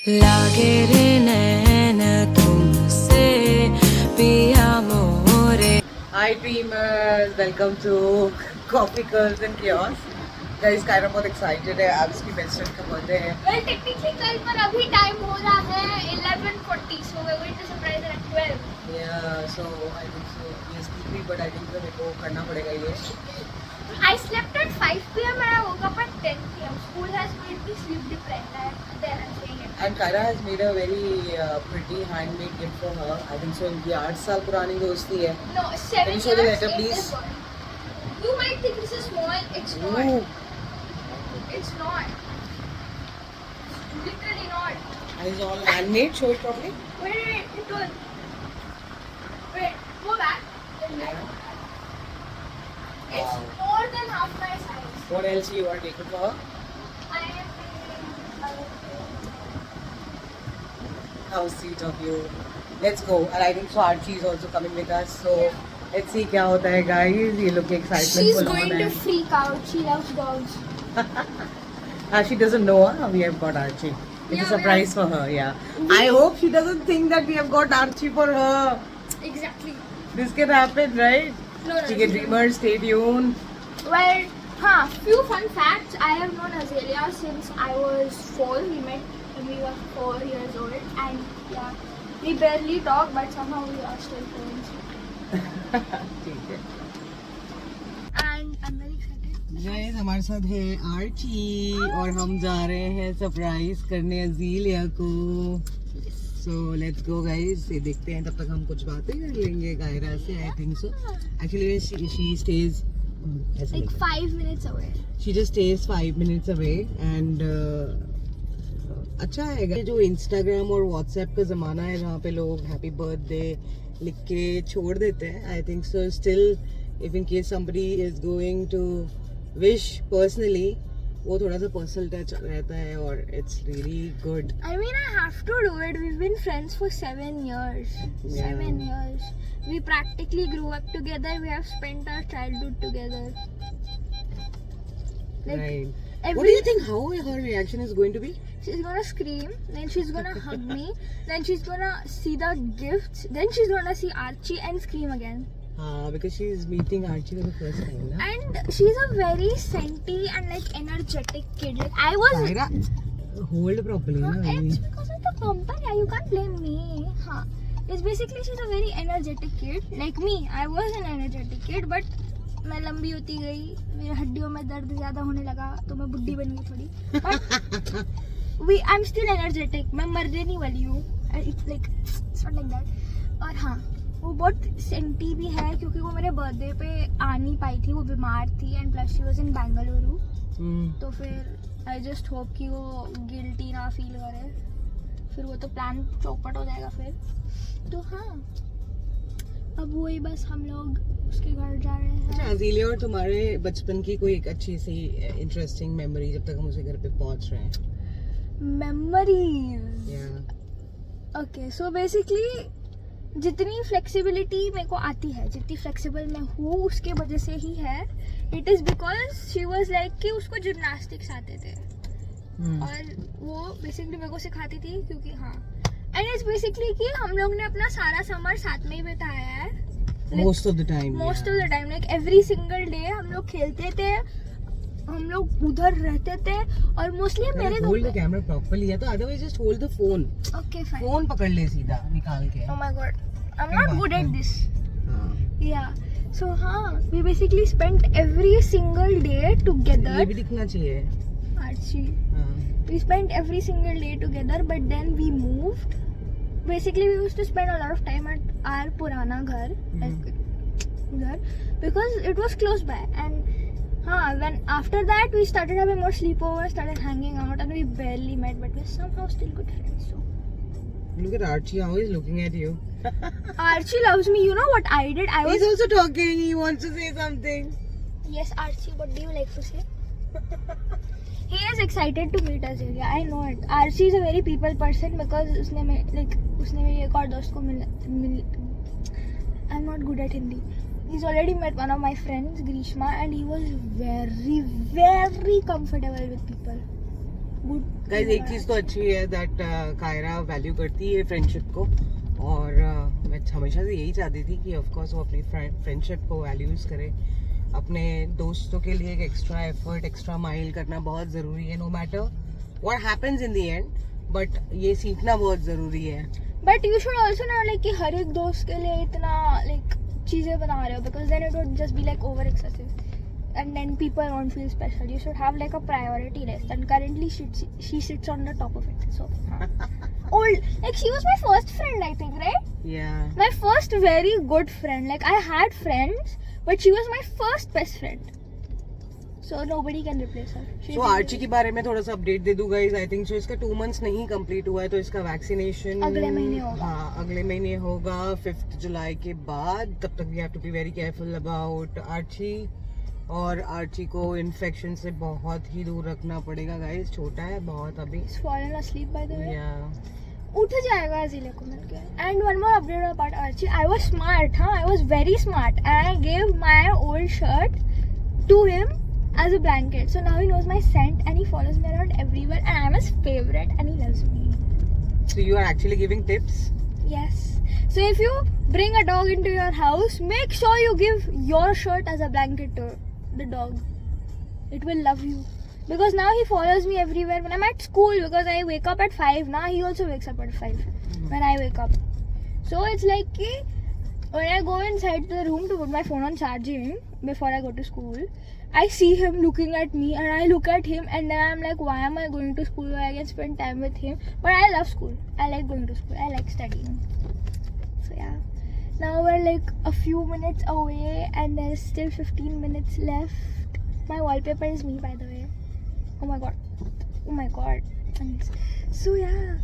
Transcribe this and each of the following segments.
लागे रे नैन तुमसे पिया मोरे. Hi dreamers, welcome to Coffee Girls and Chaos. Guys, kind of बहुत excited है. आज उसकी best friend का birthday है. Well, technically कल पर अभी टाइम हो रहा है 11:40, so we're going to surprise her at 12. Yeah, so I think so. Yes, sleepy, but I think so मेरे को करना पड़ेगा ये. I slept at 5 p.m. and I woke up at 10 p.m. School has made me sleep deprived. There I'm saying it. And Kyra has made a very pretty handmade gift for her. I think so. इनकी 8 साल पुरानी दोस्ती है. No, 7 Can you years. show the letter, please? Is gone. You might think this is small. It's Ooh. not. It's not. Literally not. And it's all handmade. Show it properly. Wait, it was. Wait, go back. Yeah. It's Wow. more than half my size. What else you want to take it for her? I am thinking. How sweet of you. Let's go. And I think so Archie is also coming with us. So let's see क्या होता है guys. ये लोग की excitement She's full on going to है. freak out. She loves dogs. She doesn't know we have got Archie. It's Yeah, a surprise for her. Yeah. I hope she doesn't think that we have got Archie for her. Exactly. This can happen, right? No, ठीक है dreamers, stay tuned. Well, few fun facts. I have known Azalea since I was 4. We met when we were 4 years old, and yeah, we barely talk, but somehow we are still friends. ठीक है. And I'm very excited. Guys हमारे साथ है Archie और हम जा रहे हैं सरप्राइज करने अजीलिया को. So let's go guys. ये देखते हैं तब तक हम कुछ बातें कर लेंगे गायरा से. आई think so actually she stage Like 5 minutes away. She just stage 5 minutes away and अच्छा है जो इंस्टाग्राम और व्हाट्सएप का ज़माना है जहाँ पे लोग हैप्पी बर्थडे लिख के छोड़ देते हैं. I think so still if in case somebody is going to wish personally वो थोड़ा सा पर्सनल टच रहता है और it's really good. I mean, I have to do it. We've been friends for 7 years. Yeah. 7 years. We practically grew up together. We have spent our childhood together. Like, Right. every What do you think how her reaction is going to be? She's gonna scream, then she's gonna hug me, then she's gonna see the gifts, then she's gonna see Archie and scream again. Because she is meeting Archie for the first time. Na? And she's a very senti and like energetic kid. Like I was. Kyra, hold properly. Huh, Na, it's because of the bumper. Yeah, you can't blame me. Huh. It's basically she's a very energetic kid. Like me, I was an energetic kid, but मैं लंबी होती गई, मेरी हड्डियों में दर्द ज़्यादा होने लगा, तो मैं बुड्ढी बन गई थोड़ी. But I'm still energetic. मैं मरने नहीं वाली हूँ. It's like it's not like that. और हाँ, वो बहुत सेंटी भी है क्योंकि वो मेरे बर्थडे पे आ नहीं पाई थी, वो बीमार थी and plus she was in Bengaluru. तो फिर आई जस्ट होप कि वो गिल्टी ना फील करे, फिर वो तो प्लान चौपट हो जाएगा फिर. तो हाँ, अब वही बस हम लोग उसके घर जा रहे हैं. अच्छा अजीलिया और तुम्हारे बचपन की कोई एक अच्छी सी इंटरेस्टिंग मेमोरी जब तक हम उसे घर पे पहुंच रहे हैं. Memories. Yeah. Okay, so basically जितनी फ्लेक्सिबिलिटी मेरे को आती है, जितनी फ्लेक्सिबल मैं हूँ उसके वजह से ही है. It is because she was like कि उसको जिमनास्टिक्स आते थे और वो बेसिकली मेरे को सिखाती थी क्योंकि हाँ, एंड इट्स बेसिकली कि हम लोग ने अपना सारा समर साथ में ही बिताया है. Most of the time. Most of the time, like every single day हम लोग खेलते थे, हम लोग उधर रहते थे और मोस्टली मेरे होल्ड द कैमरा प्रॉपर्ली है तो otherwise just hold the phone. Okay fine. Phone पकड़ ले सीधा निकाल के. Oh my god, I'm not good at this. हाँ. Yeah. So we basically spent every single day together. ये भी दिखना चाहिए. Archie. हाँ. We spent every single day together, but then we moved. Basically, we used to spend a lot of time at our purana ghar, like because it was close by. And when after that we started having more sleepovers, started hanging out, and we barely met, but we're somehow still good friends. So. Look at Archie, how he's looking at you. Archie loves me. You know what I did? I was. He's also talking. He wants to say something. Yes, Archie. What do you like to say? He is excited to meet us. Yeah, I know it. Archie is a very people person because उसने मेरी एक और दोस्त को मिल. I'm not good at Hindi. He's already met one of my friends, Grishma, and he was very, very comfortable with people. Good guys एक चीज तो अच्छी है दैट कायरा वैल्यू करती है फ्रेंडशिप को, और मैं हमेशा से यही चाहती थी कि ऑफ कोर्स वो अपनी फ्रेंडशिप को वैल्यूज करे. अपने दोस्तों के लिए एक एक्स्ट्रा एफर्ट, एक्स्ट्रा माइल करना बहुत ज़रूरी है, no matter what happens in the end, but ये सीखना बहुत ज़रूरी है. But you should also not like कि हर एक दोस्त के लिए इतना लाइक चीज़ें बना रहे हो, because then it would just be like over excessive and then people won't feel special. You should have like a priority list, and currently she sits on the top of it. So old, like she was my first friend, I think, right? Yeah. My first very good friend. Like I had friends, but she was my first best friend. So nobody can replace her. So Archie के बारे में थोड़ा सा update दे दूँ guys. आई think सो इसका 2 months नहीं complete हुआ है, तो इसका वैक्सीनेशन अगले महीने होगा. हाँ, अगले महीने होगा 5 जुलाई के बाद. तब तक we have to be very careful about Archie, और आर्ची को इन्फेक्शन से बहुत ही दूर रखना पड़ेगा गाइस. छोटा है बहुत अभी. He's fallen asleep by the way. Yeah. उठ जाएगा जिले को मिलके. And one more update about Archie. I was smart, huh? I was very smart, and I gave my old shirt to him as a blanket. So now he knows my scent, and he follows me around everywhere, and I'm his favorite, and he loves me. So you are actually giving tips? Yes. So if you bring a dog into your house, make sure you give your shirt as a blanket to the dog. It will love you. Because now he follows me everywhere when I'm at school, because I wake up at 5. Now he also wakes up at 5 when I wake up. So it's like ki, when I go inside the room to put my phone on charging before I go to school, I see him looking at me, and I look at him, and then I'm like, why am I going to school where I can spend time with him? But I love school. I like going to school. I like studying. So yeah. Now we're like a few minutes away, and there's still 15 minutes left. My wallpaper is me, by the way. Oh my god. Oh my god. And so yeah,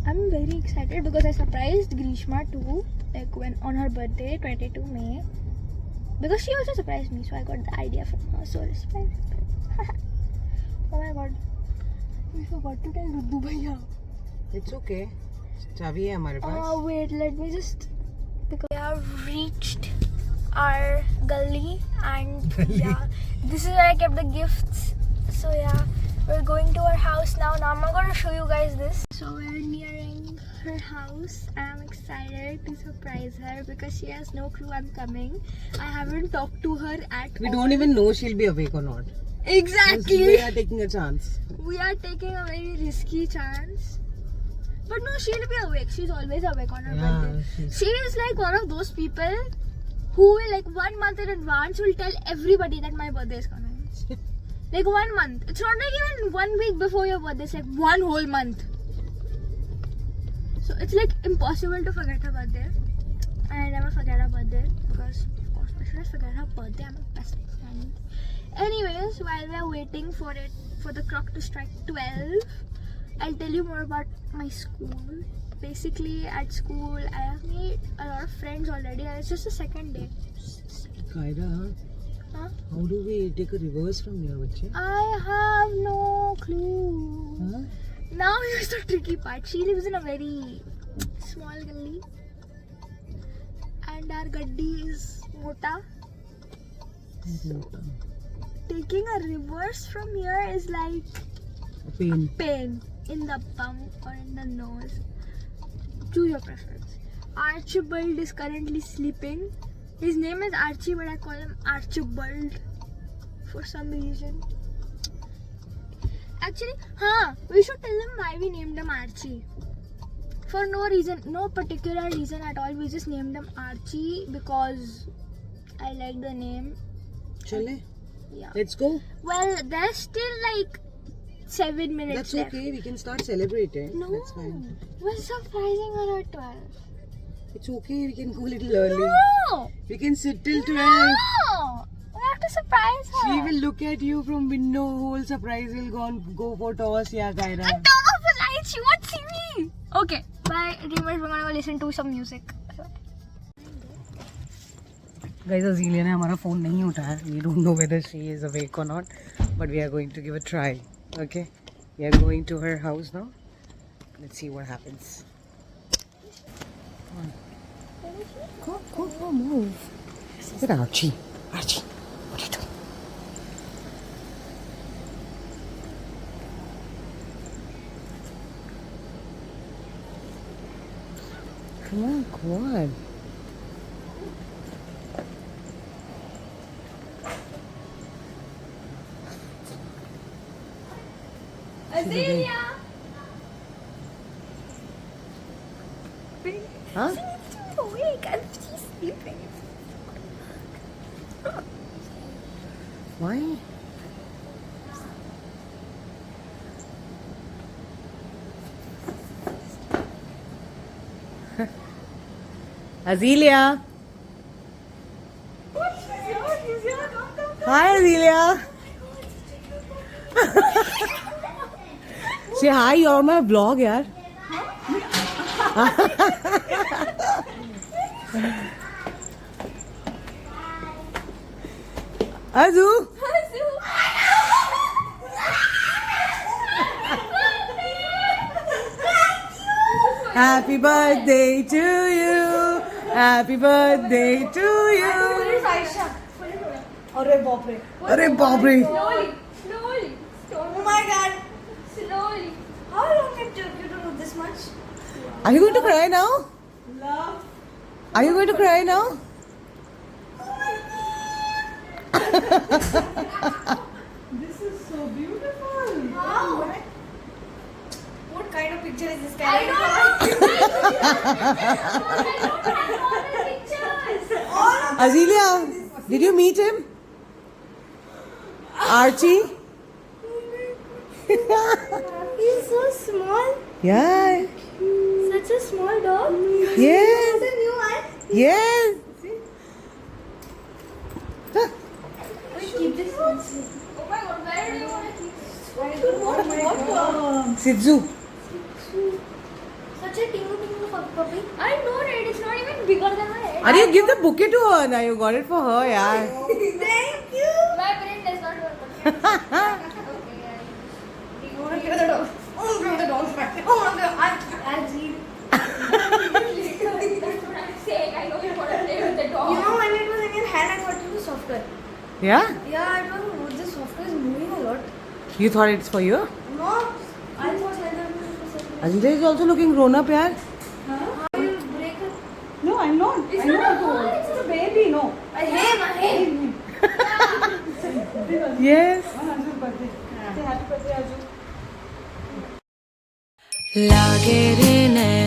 I'm very excited because I surprised Grishma too, like when on her birthday, 22 May. Because she also surprised me, so I got the idea from her. So respect. Oh my god. We forgot to tell Ruddu Bhaiya. It's okay. चाबी है हमारे पास. Wait, let me just. Because we have reached our gully, and yeah, this is where I kept the gifts. So yeah, we're going to her house now. Now I'm not gonna show you guys this. So we're nearing her house. I'm excited to surprise her because she has no clue I'm coming. I haven't talked to her at We all. don't even know she'll be awake or not. Exactly. We are taking a chance. We are taking a very risky chance. But no, she'll be awake. She's always awake on her birthday. She is like one of those people who will like 1 month in advance will tell everybody that my birthday is coming. Like 1 month. It's not like even 1 week before your birthday. It's like 1 whole month. So it's like impossible to forget her birthday. And I never forget her birthday because of course I should forget her birthday. I'm a best friend. Anyways, while we're waiting for the clock to strike 12, I'll tell you more about my school. Basically, at school, I have made a lot of friends already, and it's just the second day. Kaira, Huh? how do we take a reverse from here, bachche? I have no clue. Huh? Now here's the tricky part. She lives in a very small gully, and our gaddi is mota. Taking a reverse from here is like A pain. pain in the bum or in the nose. Choose your preference. Archibald is currently sleeping. His name is Archie, but I call him Archibald for some reason. Actually, we should tell him why we named him Archie. For no reason, no particular reason at all. We just named him Archie because I like the name. Chale? Yeah. Let's go. Well, there's still like 7 minutes That's left. okay. We can start celebrating. No, That's fine. we're surprising her at 12. It's okay. We can go a little early. No! We can sit till 12. No! We have to surprise her. She will look at you from window. Whole surprise will go for toss. Yeah, Kaira. And turn off the lights. She won't see me. Okay. Bye, dreamers. We're gonna go listen to some music. Guys, Azelia ने हमारा phone नहीं उठाया. We don't know whether she is awake or not, but we are going to give a try. Okay, we are going to her house now. Let's see what happens. Come on. Go, move. Look at Archie. Archie, what are you doing? Come on, come on. Azelia. Huh? She's awake and she's sleeping. Why? Azelia. What? She's here. Come. Hi, Azelia. Say hi, you're on my vlog, yaar. Azu. Happy birthday to you. Happy birthday to you. अरे बाप रे अरे बाप रे. Slowly. Oh my god Slowly. how long it took you to do this much Are you going to cry now? love Are you going to cry now? this is so beautiful wow what kind of picture is this I kind know. all of Azelia, did you meet him? Archie? He's so small. Yeah. Such a small dog. Yes. The new one. Yes. Keep this one. Oh my god, where do you want to keep this? Sidzu. Such a tingu puppy. I know it. It's not even bigger than my head. Are you give the bouquet to her now? You got it for her, yeah. thank you My brain does not work. Okay. you want to give the dog oh give the dog back oh no I'll read That's what I'm saying. I know you want to play with the dog. you know when it was in your hand I thought it was softer Yeah? yeah I don't know this software is moving a lot You thought it's for you? no I thought like that was for Azelia is also looking grown up, yaar. how you break it no I'm not It's I'm not a not ball, it's a baby no I hate. Yes. लागे रे नैना